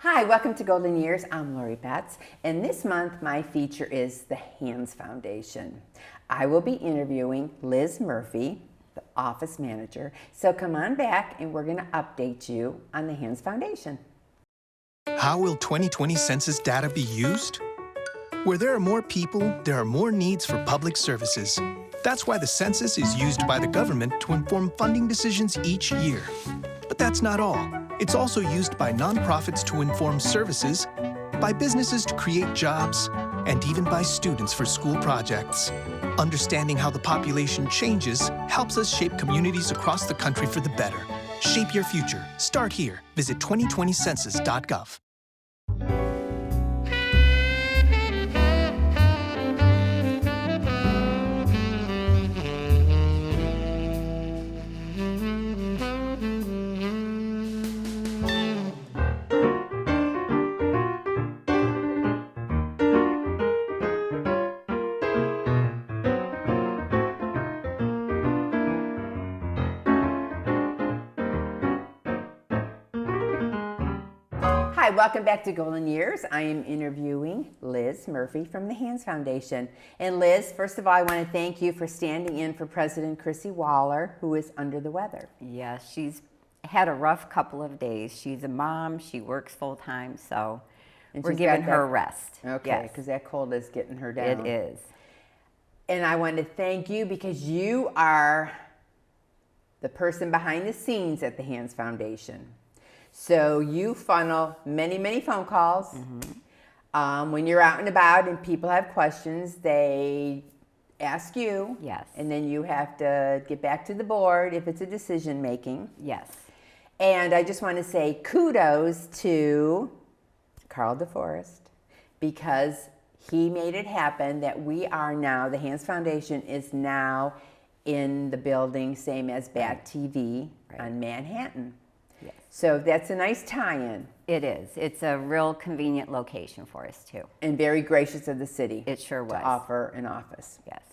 Hi, welcome to Golden Years. I'm Lori Betts, and this month my feature is the Hands Foundation. I will be interviewing Liz Murphy, the office manager. So come on back and we're going to update you on the Hands Foundation. How will 2020 census data be used? Where there are more people, there are more needs for public services. That's why the census is used by the government to inform funding decisions each year. But that's not all. It's also used by nonprofits to inform services, by businesses to create jobs, and even by students for school projects. Understanding how the population changes helps us shape communities across the country for the better. Shape your future. Start here. Visit 2020census.gov. Hi, welcome back to Golden Years. I am interviewing Liz Murphy from the Hands Foundation. And Liz, first of all, I want to thank you for standing in for President Chrissy Waller, who is under the weather. Yes, she's had a rough couple of days. She's a mom, she works full-time, so we're giving her a rest. Okay, because that cold is getting her down. It is. And I want to thank you because you are the person behind the scenes at the Hands Foundation. So you funnel many, many phone calls. Mm-hmm. When you're out and about and people have questions, they ask you. Yes. And then you have to get back to the board if it's a decision making. Yes. And I just want to say kudos to Carl DeForest because he made it happen that we are now, the Hands Foundation is now in the building, same as BAT TV on Manhattan. Yes. So that's a nice tie-in. It is. It's a real convenient location for us too. And very gracious of the city. It sure was. To offer an office. Yes.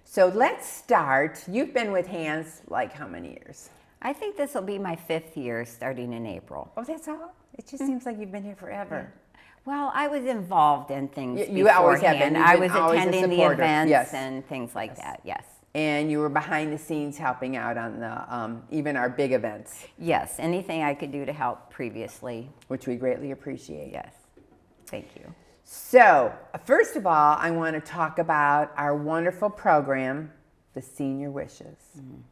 So let's start. You've been with Hands like how many years? I think this will be my 5th year starting in April. Oh, that's all? It just seems like you've been here forever. Yeah. Well, I was involved in things You always have been. I was attending the events and things like that, yes. And you were behind the scenes helping out on the even our big events. Yes, anything I could do to help previously. Which we greatly appreciate. Yes, thank you. So, first of all, I want to talk about our wonderful program, the Senior Wishes. Mm-hmm.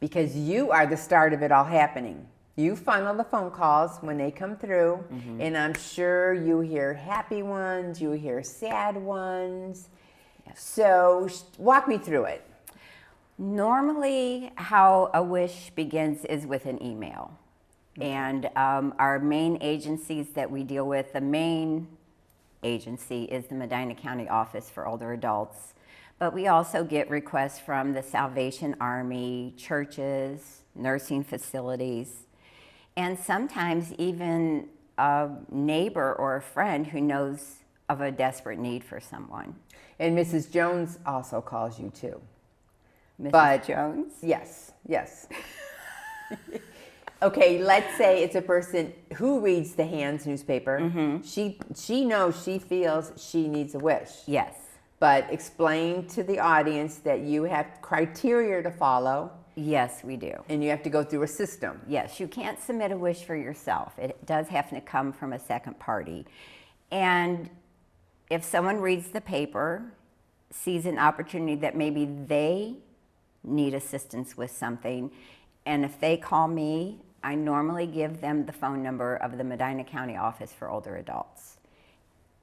Because you are the start of it all happening. You funnel the phone calls when they come through, mm-hmm. and I'm sure you hear happy ones, you hear sad ones. Yes. So, walk me through it. Normally, how a wish begins is with an email. Okay. And our main agencies that we deal with, the main agency is the Medina County Office for Older Adults. But we also get requests from the Salvation Army, churches, nursing facilities, and sometimes even a neighbor or a friend who knows of a desperate need for someone. And Mrs. Jones also calls you too. Mrs. Jones? Yes, yes. Okay, let's say it's a person who reads the Hands newspaper. Mm-hmm. She knows, she feels she needs a wish. Yes. But explain to the audience that you have criteria to follow. Yes, we do. And you have to go through a system. Yes, you can't submit a wish for yourself. It does have to come from a second party. And if someone reads the paper, sees an opportunity that maybe they need assistance with something, and if they call me, I normally give them the phone number of the Medina County Office for Older Adults.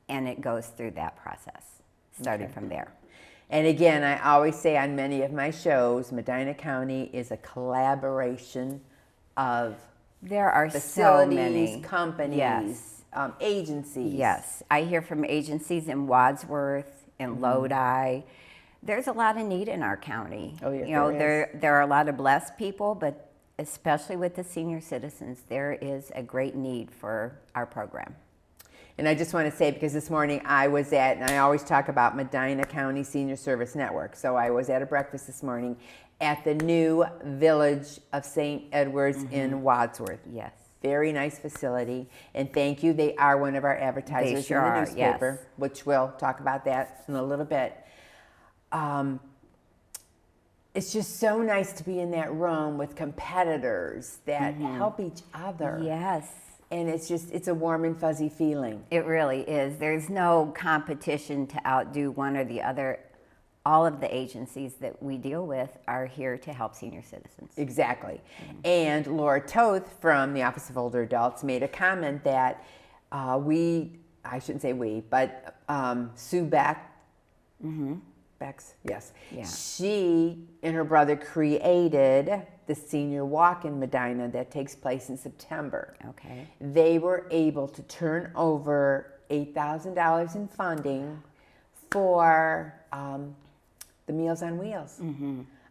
And it goes through that process, starting from there. And again, I always say on many of my shows, Medina County is a collaboration of there are facilities, so many companies, yes. Agencies. Yes, I hear from agencies in Wadsworth, in mm-hmm. Lodi. There's a lot of need in our county. Oh, yes, you know, there are a lot of blessed people, but especially with the senior citizens, there is a great need for our program. And I just want to say, because this morning I was at, and I always talk about Medina County Senior Service Network, so I was at a breakfast this morning at the new Village of St. Edwards mm-hmm. in Wadsworth. Yes. Very nice facility. And thank you, they are one of our advertisers sure in the are, newspaper, yes. which we'll talk about that in a little bit. It's just so nice to be in that room with competitors that help each other. Yes. And it's a warm and fuzzy feeling. It really is. There's no competition to outdo one or the other. All of the agencies that we deal with are here to help senior citizens. Exactly. And Laura Toth from the Office of Older Adults made a comment that I shouldn't say we, but Sue Bex, yes. Yeah. She and her brother created the senior walk in Medina that takes place in September. Okay. They were able to turn over $8,000 in funding for the Meals on Wheels.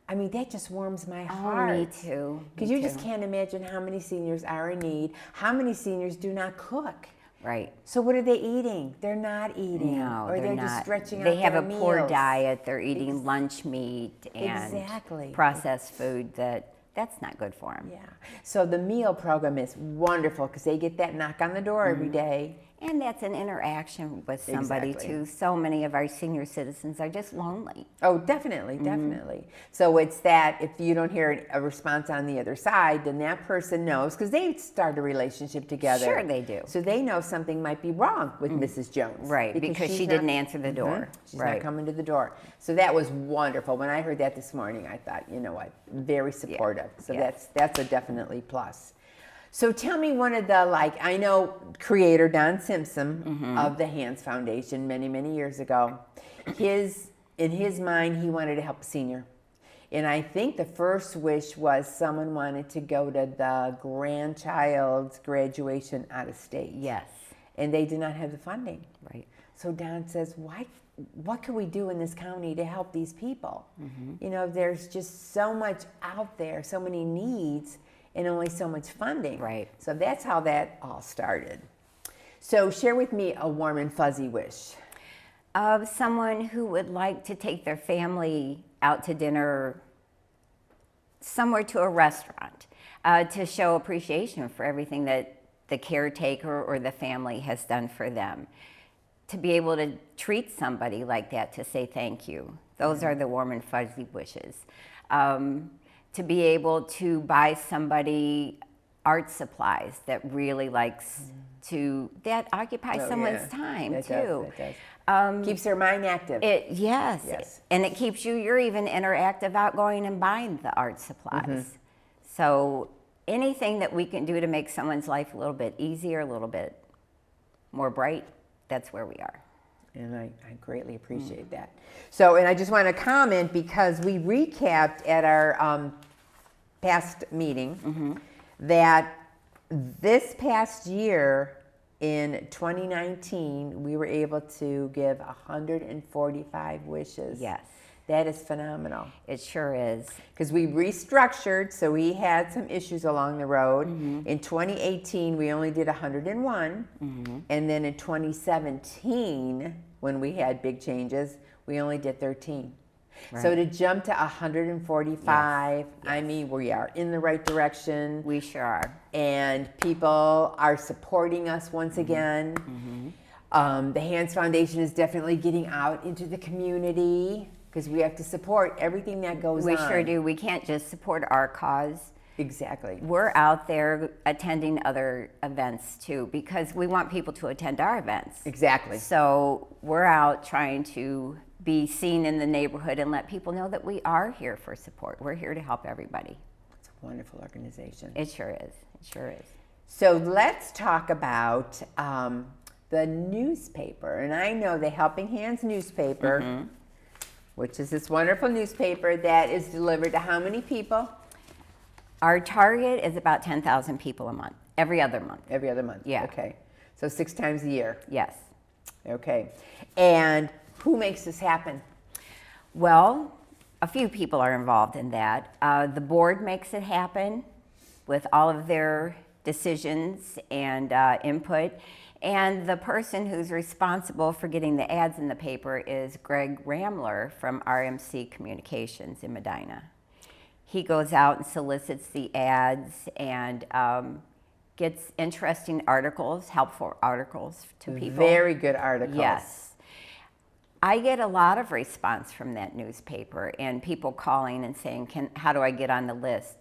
I mean, that just warms my heart. Oh, me too. Because you just can't imagine how many seniors are in need, how many seniors do not cook. Right. So what are they eating? They're not eating. No, or they're just not. stretching They out have their a poor meals. diet. They're eating lunch meat and Exactly. processed food that's not good for them. Yeah. So the meal program is wonderful because they get that knock on the door every day. And that's an interaction with somebody Exactly. too. So many of our senior citizens are just lonely. Oh, definitely, definitely. So it's that if you don't hear a response on the other side, then that person knows because they start a relationship together. Sure they do. So they know something might be wrong with Mrs. Jones. Right, because she's she not- didn't answer the door. She's Right. not coming to the door. So that was wonderful. When I heard that this morning, I thought, you know what, very supportive. So Yes. that's a definitely plus. So tell me one of the, I know creator Don Simpson of the Hands Foundation many, many years ago. In his mind, he wanted to help a senior. And I think the first wish was someone wanted to go to the grandchild's graduation out of state. Yes. And they did not have the funding. Right. So Don says, what can we do in this county to help these people? You know, there's just so much out there, so many needs, and only so much funding. Right. So that's how that all started. So share with me a warm and fuzzy wish. Of someone who would like to take their family out to dinner somewhere to a restaurant to show appreciation for everything that the caretaker or the family has done for them. To be able to treat somebody like that, to say thank you. Those are the warm and fuzzy wishes. To be able to buy somebody art supplies that really likes that occupies someone's time That too. Does, that does. Keeps their mind active. Yes. And it keeps you're even interactive out going and buying the art supplies. So anything that we can do to make someone's life a little bit easier, a little bit more bright, that's where we are. And I greatly appreciate that. So, and I just want to comment because we recapped at our past meeting that this past year in 2019, we were able to give 145 wishes. Yes. That is phenomenal. It sure is. Because we restructured, so we had some issues along the road. In 2018, we only did 101. And then in 2017, when we had big changes, we only did 13. Right. So to jump to 145, I mean, we are in the right direction. We sure are. And people are supporting us once again. The Hands Foundation is definitely getting out into the community because we have to support everything that goes on. We sure do. We can't just support our cause. Exactly. We're out there attending other events too because we want people to attend our events. Exactly. So we're out trying to be seen in the neighborhood and let people know that we are here for support. We're here to help everybody. It's a wonderful organization. It sure is. It sure is. So let's talk about the newspaper. And I know the Helping Hands newspaper, which is this wonderful newspaper that is delivered to how many people? Our target is about 10,000 people a month, every other month. Every other month. Yeah. Okay. So 6 times a year. Yes. Okay. And who makes this happen? Well, a few people are involved in that. The board makes it happen with all of their decisions and input. And the person who's responsible for getting the ads in the paper is Greg Ramler from RMC Communications in Medina. He goes out and solicits the ads and gets interesting articles, helpful articles to people. Very good articles. Yes. I get a lot of response from that newspaper and people calling and saying, how do I get on the list?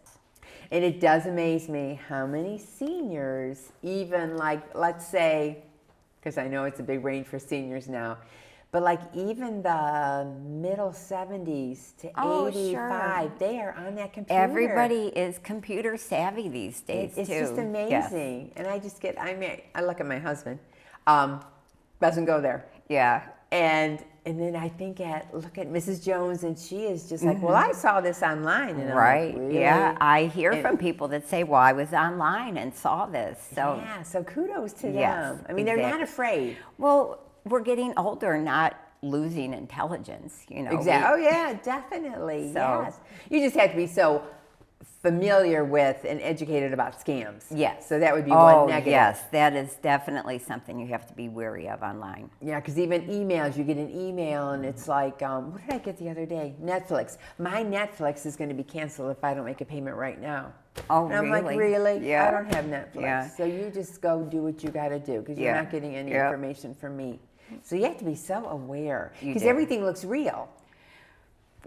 And it does amaze me how many seniors, even like, let's say, because I know it's a big range for seniors now, but like even the middle 70s to 85, sure. they are on that computer. Everybody is computer savvy these days, It's too. just amazing. Yes. And I just get, I look at my husband, doesn't go there. Yeah. And then I look at Mrs. Jones, and she is just like, well, I saw this online. And Right. I'm like, really? Yeah. I hear from people that say, well, I was online and saw this. So yeah, so kudos to Yes, them. I mean, they're not afraid. Well, we're getting older, not losing intelligence, you know. Exactly. Oh, yeah, definitely. So- Yes. You just have to be so familiar with and educated about scams. Yes. So that would be Oh, one negative. yes. That is definitely something you have to be wary of online. Yeah, because even emails, you get an email and it's like, what did I get the other day? Netflix. My Netflix is going to be canceled if I don't make a payment right now. Oh, And I'm really? like, really? Yeah. I don't have Netflix. Yeah. So you just go do what you got to do because you're Yeah. not getting any Yeah. information from me. So you have to be so aware You because do. everything looks real.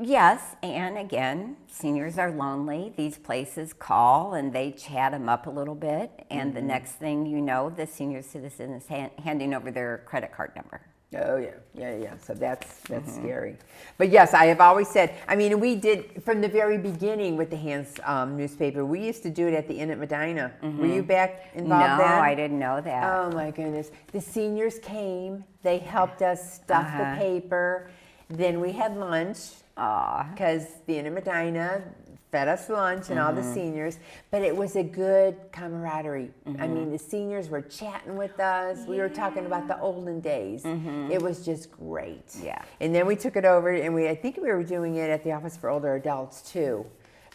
Yes, and again, seniors are lonely. These places call and they chat them up a little bit, and the next thing you know, the senior citizen is handing over their credit card number. Oh yeah. So that's scary. But yes, I have always said. I mean, we did from the very beginning with the Hands newspaper. We used to do it at the Inn at Medina. Were you back involved No, then? I didn't know that. Oh my goodness! The seniors came. They helped us stuff the paper. Then we had lunch because the Inn at Medina fed us lunch and all the seniors. But it was a good camaraderie. I mean, the seniors were chatting with us. We were talking about the olden days. It was just great. Yeah. And then we took it over, and I think we were doing it at the Office for Older Adults too.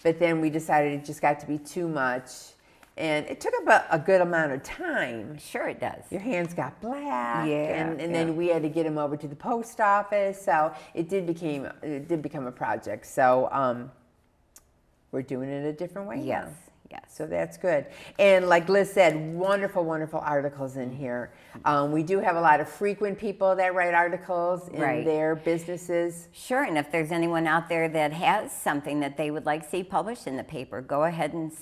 But then we decided it just got to be too much. And it took up a good amount of time. Sure it does. Your hands got black, Yeah, and then we had to get them over to the post office. So it did become a project. So we're doing it a different way Yes, now. yes. So that's good. And like Liz said, wonderful, wonderful articles in here. We do have a lot of frequent people that write articles in Right. their businesses. Sure, and if there's anyone out there that has something that they would like to see published in the paper, go ahead and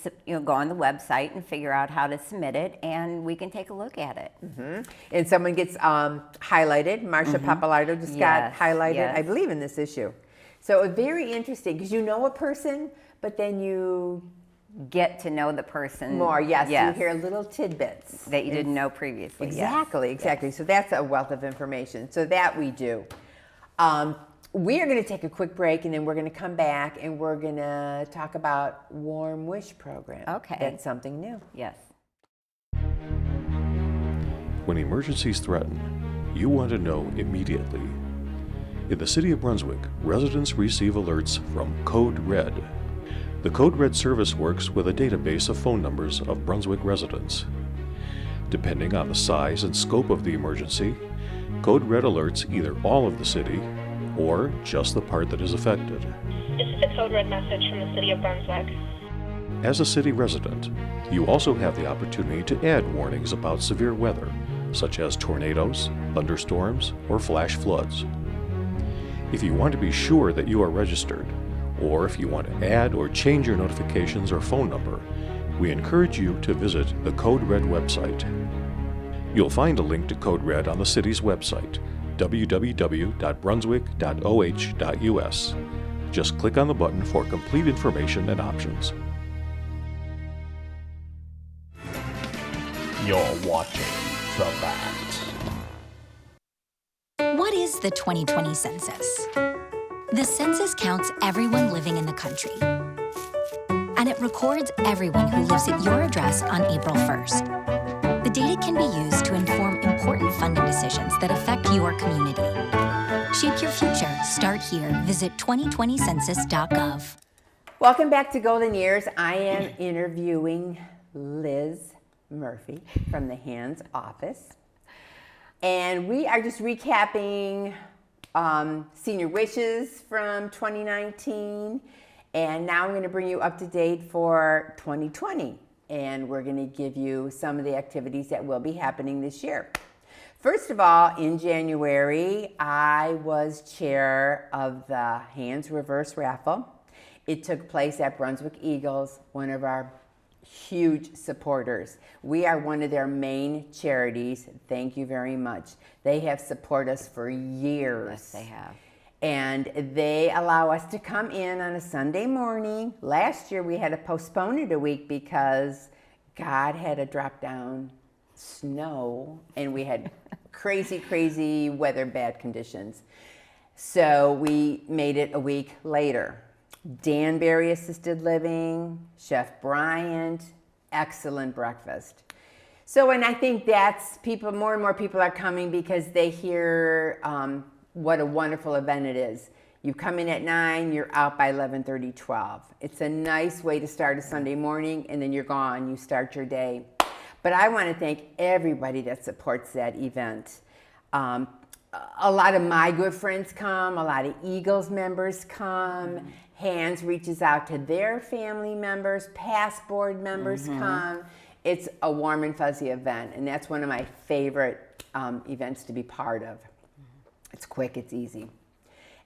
go on the website and figure out how to submit it, and we can take a look at it. And someone gets highlighted. Marcia Papalardo just got Yes, highlighted, yes. I believe, in this issue. So it's very interesting because you know a person, but then you Get to know the person more. Yes, you hear little tidbits that you didn't know previously. yes. Exactly. So that's a wealth of information. So that we do. We are going to take a quick break, and then we're going to come back, and we're going to talk about Warm Wish program. Okay. That's something new. Yes. When emergencies threaten, you want to know immediately. In the City of Brunswick, residents receive alerts from Code Red. The Code Red service works with a database of phone numbers of Brunswick residents. Depending on the size and scope of the emergency, Code Red alerts either all of the city or just the part that is affected. This is a Code Red message from the City of Brunswick. As a city resident, you also have the opportunity to add warnings about severe weather, such as tornadoes, thunderstorms, or flash floods. If you want to be sure that you are registered, or if you want to add or change your notifications or phone number, we encourage you to visit the Code Red website. You'll find a link to Code Red on the city's website, www.brunswick.oh.us. Just click on the button for complete information and options. You're watching The Bat. What is the 2020 census? The census counts everyone living in the country. And it records everyone who lives at your address on April 1st. The data can be used to inform important funding decisions that affect your community. Shape your future. Start here. Visit 2020census.gov. Welcome back to Golden Years. I am interviewing Liz Murphy from the Hands office. And we are just recapping senior wishes from 2019. And now I'm going to bring you up to date for 2020. and we're going to give you some of the activities that will be happening this year. First of all, in January, I was chair of the Hands Reverse Raffle. It took place at Brunswick Eagles, one of our huge supporters. We are one of their main charities. Thank you very much. They have supported us for years. Yes, they have. And they allow us to come in on a Sunday morning. Last year we had to postpone it a week because God had a drop down snow and we had crazy weather, bad conditions. So we made it a week later. Danbury Assisted Living, Chef Bryant, excellent breakfast. So, and I think that's more and more people are coming because they hear what a wonderful event it is. You come in at 9, you're out by 11:30, 12. It's a nice way to start a Sunday morning, and then you're gone. You start your day. But I want to thank everybody that supports that event. A lot of my good friends come. A lot of Eagles members come. Hands reaches out to their family members. Past board members come. It's a warm and fuzzy event, and that's one of my favorite events to be part of. It's quick, it's easy.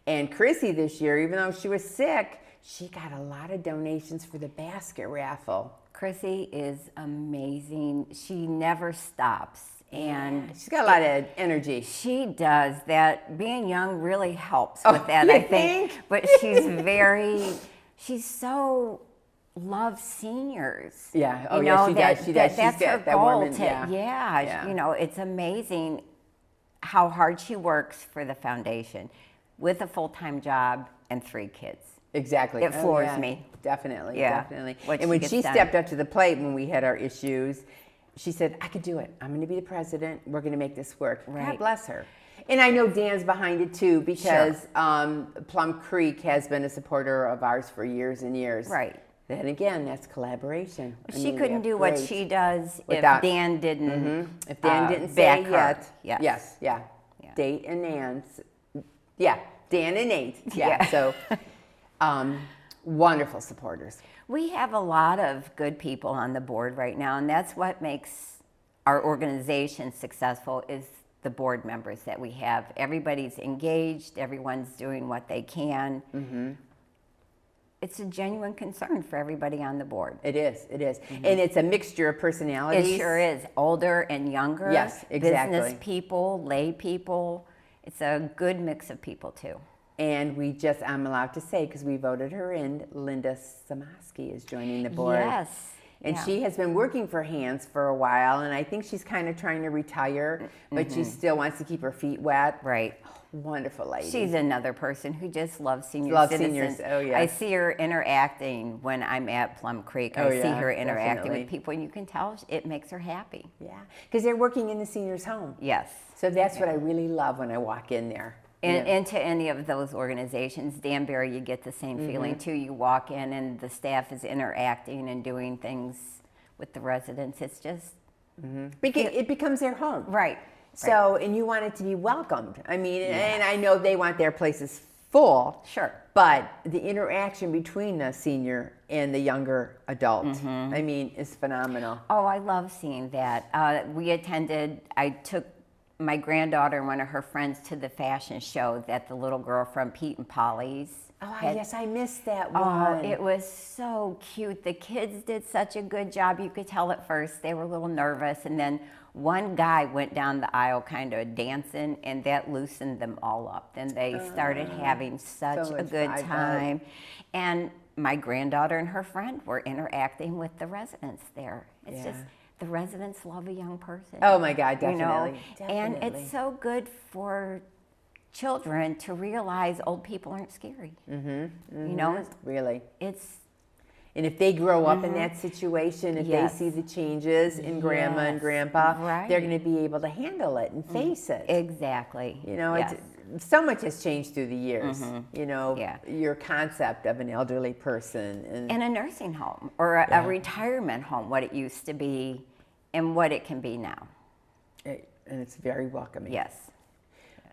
And Chrissy this year, even though she was sick, she got a lot of donations for the basket raffle. Chrissy is amazing. She never stops. And she's got a lot of energy. She does. That being young really helps with that, you I think. But she's so loves seniors. Yeah. Oh, you yeah, know, she that, does. She that, does. That's she's her got that goal warm to, yeah. you know, it's amazing how hard she works for the foundation with a full-time job and 3 kids. Exactly. It floors me. Definitely, Yeah. definitely. What And when gets she done. stepped up to the plate when we had our issues, she said, I could do it. I'm going to be the president. We're going to make this work. God Right. bless her. And I know Dan's behind it too because Plum Creek has been a supporter of ours for years and years. Right. Then again, that's collaboration. I She mean, couldn't they're do what great. she does Without- if Dan didn't. If Dan didn't say back her. yet. Yes. Yeah. Yeah. Date and Nan's. Yeah. Dan and Nate. Yeah. Yeah. So wonderful supporters. We have a lot of good people on the board right now, and that's what makes our organization successful is the board members that we have. Everybody's engaged, everyone's doing what they can. It's a genuine concern for everybody on the board. It is. And it's a mixture of personalities. It sure is. Older and younger. Yes, exactly. Business people, lay people. It's a good mix of people too. And I'm allowed to say, because we voted her in, Linda Samoski is joining the board. Yes. And yeah. she has been working for Hands for a while, and I think she's kind of trying to retire, but she still wants to keep her feet wet. Right. Wonderful lady. She's another person who just loves senior Loves citizens. seniors. Oh, yes. I see her interacting when I'm at Plum Creek. Oh, I see yeah, her interacting definitely. with people, and you can tell it makes her happy. Yeah, because they're working in the seniors' home. Yes. So that's what I really love when I walk in there. And into any of those organizations, Danbury, you get the same feeling too. You walk in and the staff is interacting and doing things with the residents. It's just It becomes their home. right. So, and you want it to be welcomed. I mean, and I know they want their places full. Sure. But the interaction between the senior and the younger adult, I mean, is phenomenal. Oh, I love seeing that. I took my granddaughter and one of her friends to the fashion show that the little girl from Pete and Polly's had. Yes, I missed that Oh, one. it was so cute. The kids did such a good job. You could tell at first they were a little nervous, and then one guy went down the aisle kind of dancing, and that loosened them all up. Then they started having such so a much good vibe. time. And my granddaughter and her friend were interacting with the residents there. It's just, the residents love a young person. Oh my God, You know? definitely. And Definitely. it's so good for children to realize old people aren't scary. You know, Really. it's And if they grow up in that situation, if Yes. they see the changes in grandma and Yes. grandpa, Right. they're going to be able to handle it and face it. exactly. You know, yes. it's, so much has changed through the years. You know, Yeah. your concept of an elderly person. in a nursing home or a retirement home, what it used to be and what it can be now. And it's very welcoming. Yes.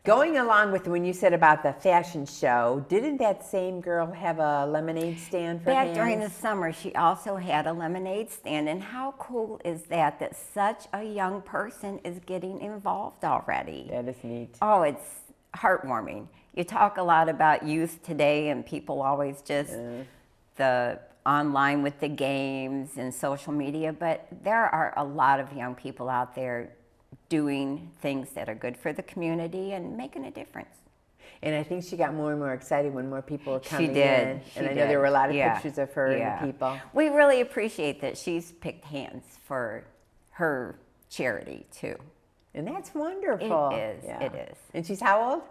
Going along with when you said about the fashion show, didn't that same girl have a lemonade stand for Back hands? during the summer, she also had a lemonade stand. And how cool is that, that such a young person is getting involved already? That is neat. Oh, it's heartwarming. You talk a lot about youth today, and people always just the online with the games and social media, but there are a lot of young people out there doing things that are good for the community and making a difference. And I think she got more and more excited when more people were coming She did. in. She And I did. know there were a lot of Yeah. pictures of her Yeah. and the people. We really appreciate that she's picked hands for her charity too. And that's wonderful. It is. It is. And she's how old?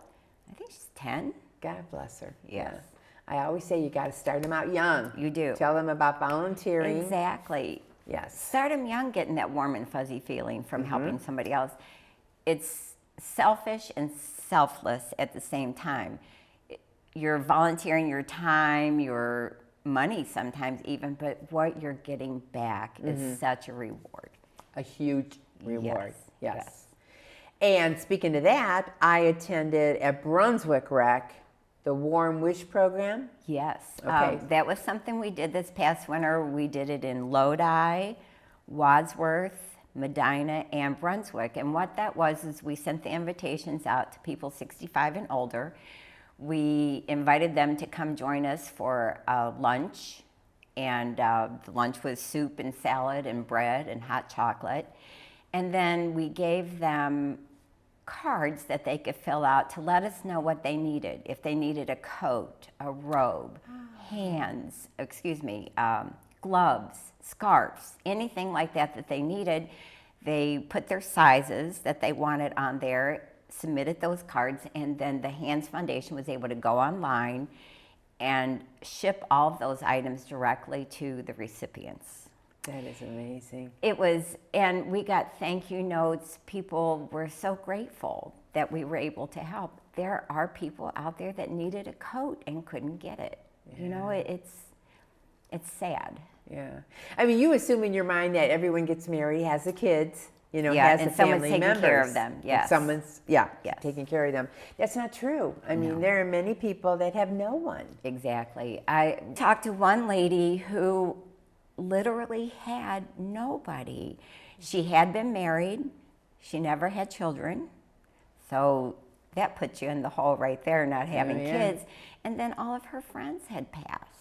I think she's 10. God bless her. Yes. Yeah. I always say you got to start them out young. You do. Tell them about volunteering. Exactly. Yes. Start them young, getting that warm and fuzzy feeling from helping somebody else. It's selfish and selfless at the same time. You're volunteering your time, your money sometimes even, but what you're getting back is such a reward. A huge reward. Yes. And speaking of that, I attended at Brunswick Rec the Warm Wish program. Yes. Okay. That was something we did this past winter. We did it in Lodi, Wadsworth, Medina, and Brunswick. And what that was is we sent the invitations out to people 65 and older. We invited them to come join us for lunch. And the lunch was soup and salad and bread and hot chocolate. And then we gave them cards that they could fill out to let us know what they needed. If they needed a coat, a robe, gloves, scarves, anything like that that they needed. They put their sizes that they wanted on there, submitted those cards, and then the Hands Foundation was able to go online and ship all of those items directly to the recipients. That is amazing. It was, and we got thank you notes. People were so grateful that we were able to help. There are people out there that needed a coat and couldn't get it. Yeah. You know, it's sad. Yeah. I mean, you assume in your mind that everyone gets married, has the kids, you know, Yeah, has and the someone's family taking members. care of them, And yes. someone's, Yes. taking care of them. That's not true. I mean, there are many people that have no one. Exactly. I talked to one lady who literally had nobody. She had been married. She never had children. So that puts you in the hole right there, not having kids. And then all of her friends had passed.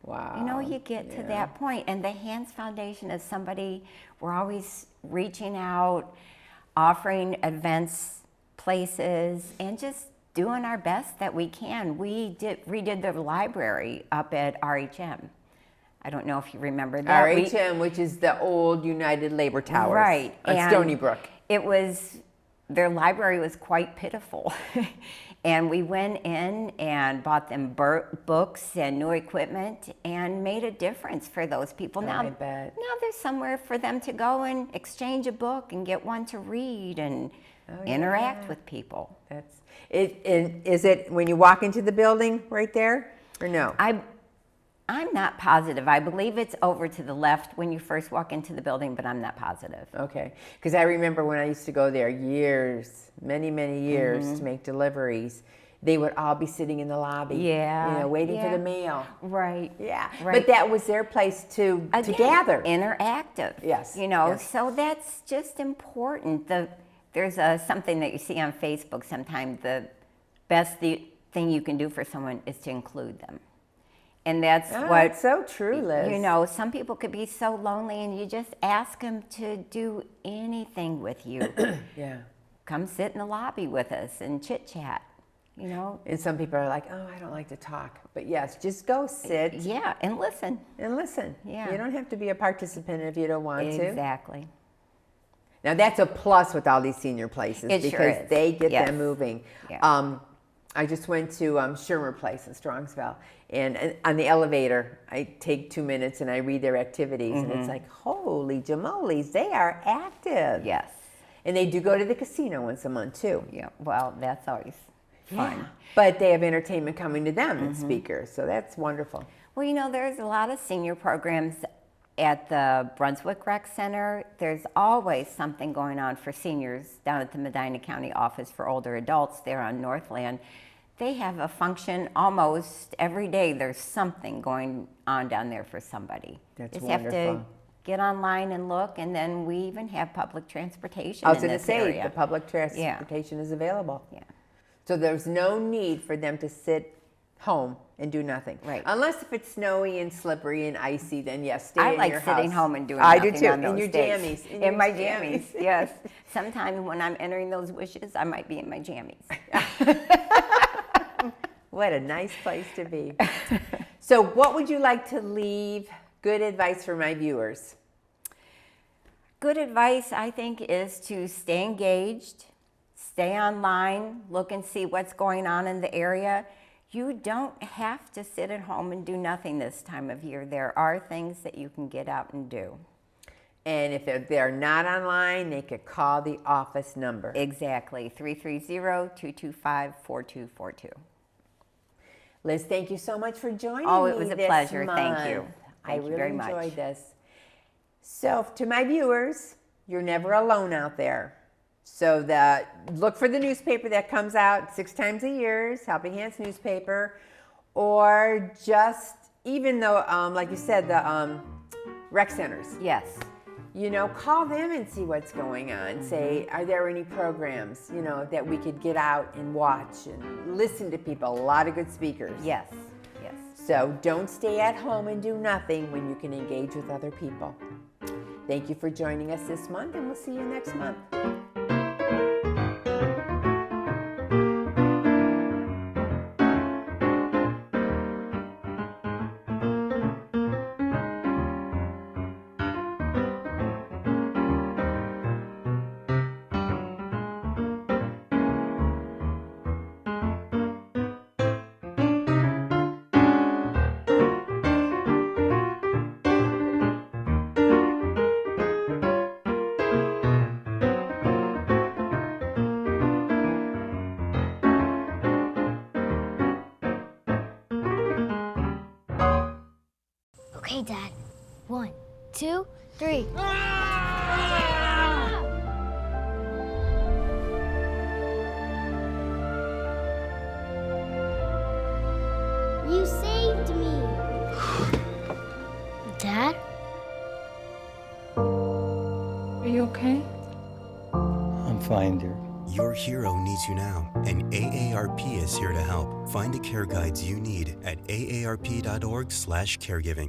Wow. You know, you get to that point. And the Hands Foundation is somebody, we're always reaching out, offering events, places, and just doing our best that we can. We redid the library up at RHM. I don't know if you remember that. RHM, which is the old United Labor Towers. Right. On and Stony Brook. Their library was quite pitiful. And we went in and bought them books and new equipment and made a difference for those people. Now, I bet. now there's somewhere for them to go and exchange a book and get one to read and interact with people. That's it. Is it when you walk into the building right there, or no? I'm not positive. I believe it's over to the left when you first walk into the building, but I'm not positive. Okay, because I remember when I used to go there many years to make deliveries, they would all be sitting in the lobby, waiting for the mail. Right. Yeah, Right. but that was their place to gather. Interactive. Yes, You know, yes. so that's just important. There's something that you see on Facebook sometimes. The best thing you can do for someone is to include them. And that's It's so true, Liz. You know, some people could be so lonely and you just ask them to do anything with you. Yeah. Come sit in the lobby with us and chit chat, you know. And some people are like, oh, I don't like to talk. But yes, just go sit Yeah, and listen. and listen. Yeah. You don't have to be a participant if you don't want to. Exactly. Now that's a plus with all these senior places It sure because is. they get Yes. them moving. Yeah. I just went to Shermer Place in Strongsville, and on the elevator, I take 2 minutes and I read their activities, and it's like, holy jamolies, they are active. Yes. And they do go to the casino once a month too. Yeah. Well, that's always fun. But they have entertainment coming to them and speakers, so that's wonderful. Well, you know, there's a lot of senior programs at the Brunswick Rec Center, there's always something going on for seniors down at the Medina County Office for Older Adults there on Northland. They have a function almost every day. There's something going on down there for somebody. That's Just wonderful. have to get online and look, and then we even have public transportation I was in going to this say, area. the public transportation is available. Yeah. So there's no need for them to sit home and do nothing. Right. Unless if it's snowy and slippery and icy, then yes, stay I in like your sitting house. home and doing I nothing do too. on those In your days. jammies. In my jammies, yes. Sometimes when I'm entering those wishes, I might be in my jammies. What a nice place to be. So what would you like to leave good advice for my viewers? Good advice, I think, is to stay engaged, stay online, look and see what's going on in the area. You don't have to sit at home and do nothing this time of year. There are things that you can get out and do. And if they're not online, they could call the office number. Exactly, 330-225-4242. Liz, thank you so much for joining me. Oh, it was a this pleasure. Thank month. you. I Thank you really very much. enjoyed this. So to my viewers, you're never alone out there. So look for the newspaper that comes out 6 times a year, Helping Hands newspaper, or just, even though, like you said, the rec centers. Yes. You know, call them and see what's going on. Say, are there any programs, you know, that we could get out and watch and listen to people? A lot of good speakers. Yes, yes. So don't stay at home and do nothing when you can engage with other people. Thank you for joining us this month, and we'll see you next month. Okay, Dad. 1, 2, 3. You saved me. Dad? Are you okay? I'm fine, dear. Your hero needs you now, and AARP is here to help. Find the care guides you need at aarp.org/caregiving.